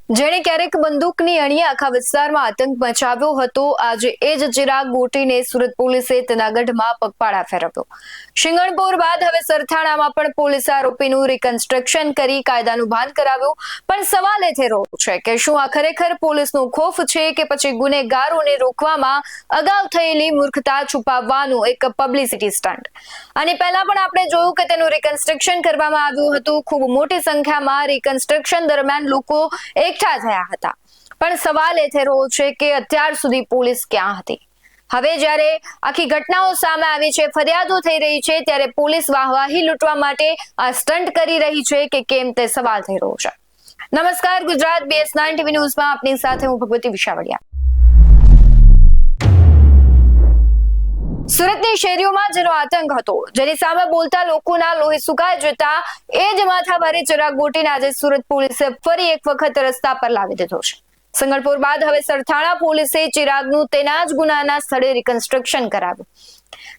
જેણે ક્યારેક બંદૂકની અણીએ આખા વિસ્તારમાં આતંક મચાવ્યો હતો, આજે એ જ ચિરાગ ગોટીને સુરત પોલીસે તેના ગઢમાં પગપાળા ફેરવ્યો. શિંગણપોર બાદ હવે સરથાણામાં પણ પોલીસે આરોપીનું રિકન્સ્ટ્રક્શન કરી કાયદાનું ભાન કરાવ્યું. પણ સવાલ એ થઈ રહ્યો છે કે શું આ ખરેખર પોલીસનો ખોફ છે કે પછી ગુનેગારોને રોકવામાં અગાઉ થયેલી મૂર્ખતા છુપાવવાનું એક પબ્લિસિટી સ્ટન્ટ? આની પહેલા પણ આપણે જોયું કે તેનું રિકન્સ્ટ્રક્શન કરવામાં આવ્યું હતું. ખૂબ મોટી સંખ્યામાં રિકન્સ્ટ્રક્શન દરમિયાન લોકો એકઠા થયા હતા. પણ સવાલ એ થઈ રહ્યો છે કે અત્યાર સુધી પોલીસ ક્યાં હતી? હવે જ્યારે આખી ઘટનાઓ સામે આવી છે, ફરિયાદો થઈ રહી છે, ત્યારે પોલીસ વાહવાહી લૂંટવા માટે આ સ્ટન્ટ કરી રહી છે કે કેમ તે સવાલ થઈ રહ્યો છે. નમસ્કાર, ગુજરાત BS9 TV ન્યૂઝમાં આપની સાથે હું ભગવતી વિશાવડિયા. સુરતની શેરીઓમાં જેનો આતંક હતો, જેની સામે બોલતા લોકોના લોહી સુકાઈ જતા એ જ માથાભારે ચિરાગ ગોટીને આજે સુરત પોલીસે ફરી એક વખત રસ્તા પર લાવી દીધો છે. સંગણપુર બાદ હવે સરથાણા પોલીસે ચિરાગનું તેના જ ગુનાના સ્થળે રિકન્સ્ટ્રક્શન કરાવ્યું.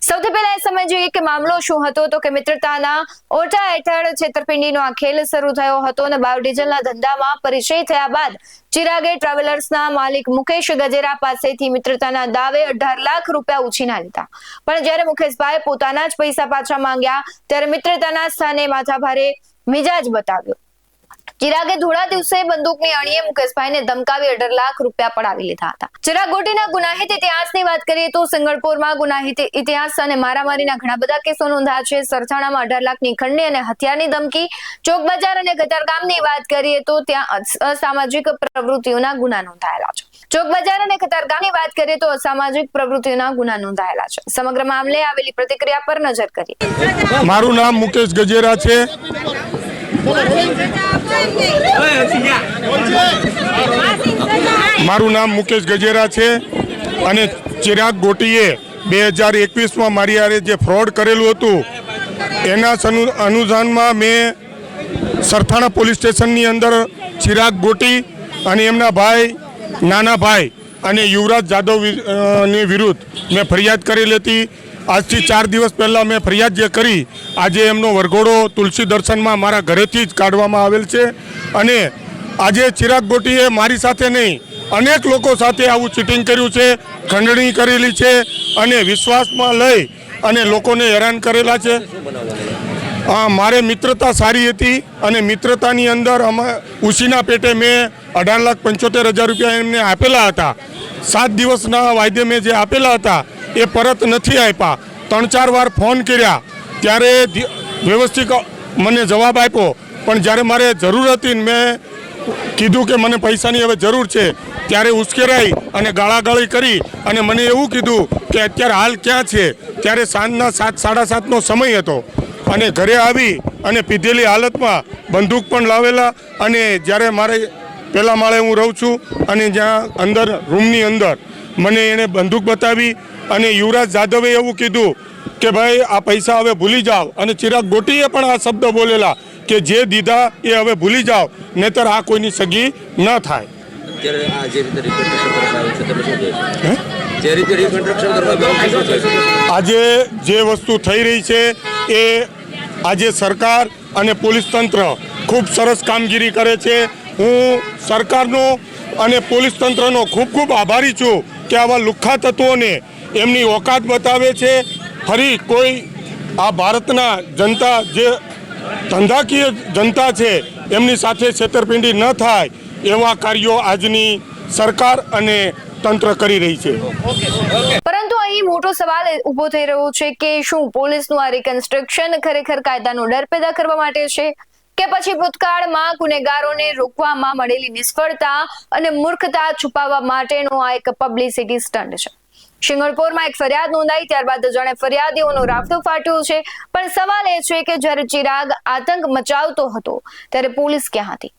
સૌથી પહેલા એ સમજીએ કે મામલો શું હતો. તો કે મિત્રતાના ઓટા હેઠળ છેતરપિંડીનો આ ખેલ શરૂ થયો હતો અને બાયોડીઝલના ધંધામાં પરિચય થયા બાદ ચિરાગે ટ્રાવેલર્સના માલિક મુકેશ ગજેરા પાસેથી મિત્રતાના દાવે 18 લાખ રૂપિયા ઉછીના લીધા. પણ જ્યારે મુકેશભાઈ પોતાના જ પૈસા પાછા માંગ્યા ત્યારે મિત્રતાના સ્થાને માથાભારે મિજાજ બતાવ્યો. ચિરાગે થોડા દિવસે બંદૂકની અણીએ મુકેશભાઈને ધમકાવી 18 લાખ રૂપિયા પડાવી લીધા હતા. ચિરાગ ગોટીના ગુનાહિત ઇતિહાસની વાત કરીએ તો સંગણપુરમાં ગુનાહિત ઇતિહાસ અને મારામારીના ઘણા બધા કેસો નોંધાયા છે. સરથાણામાં 18 લાખની ખંડણી અને હત્યાની ધમકી. ચોક બજાર અને કતારગામની વાત કરીએ તો ત્યાં અસામાજિક પ્રવૃત્તિઓના ગુના નોંધાયેલા છે. ચોક બજાર અને કતારગામની વાત કરીએ તો અસામાજિક પ્રવૃત્તિઓના ગુના નોંધાયેલા છે. સમગ્ર મામલે આવેલી પ્રતિક્રિયા પર નજર કરીએ. મારું નામ મુકેશ ગજેરા છે. મારું નામ મુકેશ ગજેરા છે અને ચિરાગ ગોટીએ 2021માં મારી હારે જે ફ્રોડ કરેલું હતું એના અનુસારમાં મેં સરથાણા પોલીસ સ્ટેશનની અંદર ચિરાગ ગોટી અને એમના ભાઈ, નાના ભાઈ અને યુવરાજ જાદવની વિરુદ્ધ મેં ફરિયાદ કરેલી હતી. આજથી 4 દિવસ પહેલાં મેં ફરિયાદ જે કરી, આજે એમનો વરઘોડો તુલસી દર્શનમાં મારા ઘરેથી જ કાઢવામાં આવેલ છે. અને આજે ચિરાગ ગોટીએ મારી સાથે નહીં, અનેક લોકો સાથે આવું ચીટિંગ કર્યું છે, ખંડણી કરેલી છે અને વિશ્વાસમાં લઈ અને લોકોને હેરાન કરેલા છે. મારે મિત્રતા સારી હતી અને મિત્રતાની અંદર ઉછીના પેટે મેં 18,75,000 રૂપિયા એમને આપેલા હતા. 7 દિવસના વાયદે મેં જે આપેલા હતા એ પરત નથી આપ્યા. 3-4 વાર ફોન કર્યા ત્યારે વ્યવસ્થિત મને જવાબ આપ્યો, પણ જ્યારે મારે જરૂર હતી ને મેં કીધું કે મને પૈસાની હવે જરૂર છે ત્યારે ઉશ્કેરાઈ અને ગાળાગાળી કરી અને મને એવું કીધું કે અત્યારે હાલ ક્યાં છે. ત્યારે સાંજના 7-7:30નો સમય હતો અને ઘરે આવી અને પીધેલી હાલતમાં બંદૂક પણ લાવેલા. અને જ્યારે મારે પહેલા માળે હું રહું છું અને જ્યાં અંદર રૂમની અંદર મને એણે બંદૂક બતાવી અને યુવરાજ જાદવે એવું કીધું કે ભાઈ આ પૈસા હવે ભૂલી જાઓ. અને ચિરાગ ગોટીએ પણ આ શબ્દ બોલેલા કે જે દીધા એ હવે ભૂલી જાઓ, નહીતર આ કોઈની સગી ન થાય. આજે જે વસ્તુ થઈ રહી છે એ આજે સરકાર અને પોલીસ તંત્ર ખૂબ સરસ કામગીરી કરે છે. હું સરકારનો અને પોલીસ તંત્રનો ખૂબ ખૂબ આભારી છું કે આવા લુખ્ખા તત્વોને એમની ઓકાત બતાવે છે. ફરી કોઈ આ ભારતના જનતા જે ધંધાકીય જનતા છે એમની સાથે છેતરપિંડી ન થાય એવા કાર્યો આજની સરકાર અને તંત્ર કરી રહી છે. પરંતુ અહીં મોટો સવાલ ઉભો થઈ રહ્યો છે કે શું પોલીસનું આ રિકન્સ્ટ્રક્શન ખરેખર કાયદાનો ડર પેદા કરવા માટે છે કે પછી ભૂતકાળમાં ગુનેગારોને રોકવામાં મળેલી નિષ્ફળતા અને મૂર્ખતા છુપાવવા માટેનો આ એક પબ્લિસિટી સ્ટન્ટ છે? શિંગણપોરમાં એક ફરિયાદ નોંધાઈ, ત્યારબાદ જાણે ફરિયાદીઓનો રાફડો ફાટ્યો છે. પણ સવાલ એ છે કે જ્યારે ચિરાગ આતંક મચાવતો હતો ત્યારે પોલીસ ક્યાં હતી?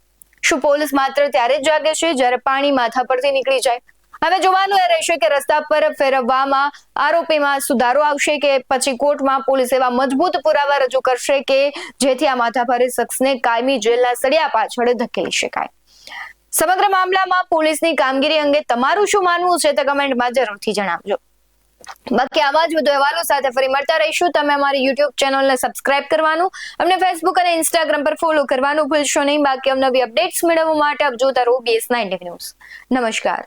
શું પોલીસ માત્ર ત્યારે જ જાગે છે જ્યારે પાણી માથા પરથી નીકળી જાય? હવે જોવાનું એ રહેશે કે રસ્તા પર ફેરવવામાં આરોપીમાં સુધારો આવશે કે પછી કોર્ટમાં પોલીસ એવા મજબૂત પુરાવા રજૂ કરશે કે જેથી આ માથાભારે શખ્સને કાયમી જેલના સળિયા પાછળ ધકેલી શકાય. સમગ્ર મામલામાં પોલીસની કામગીરી અંગે તમારું શું માનવું છે તે કમેન્ટમાં જરૂરથી જણાવજો. બાકી આવા જ વધુ અહેવાલો સાથે ફરી મળતા રહીશું. તમે અમારી યુટ્યુબ ચેનલને સબસ્ક્રાઇબ કરવાનું, અમને ફેસબુક અને ઇન્સ્ટાગ્રામ પર ફોલો કરવાનું ભૂલશો નહીં. બાકી અવનવી અપડેટ્સ મેળવવા માટે આપ જોતા રહો BS9 ન્યૂઝ. નમસ્કાર.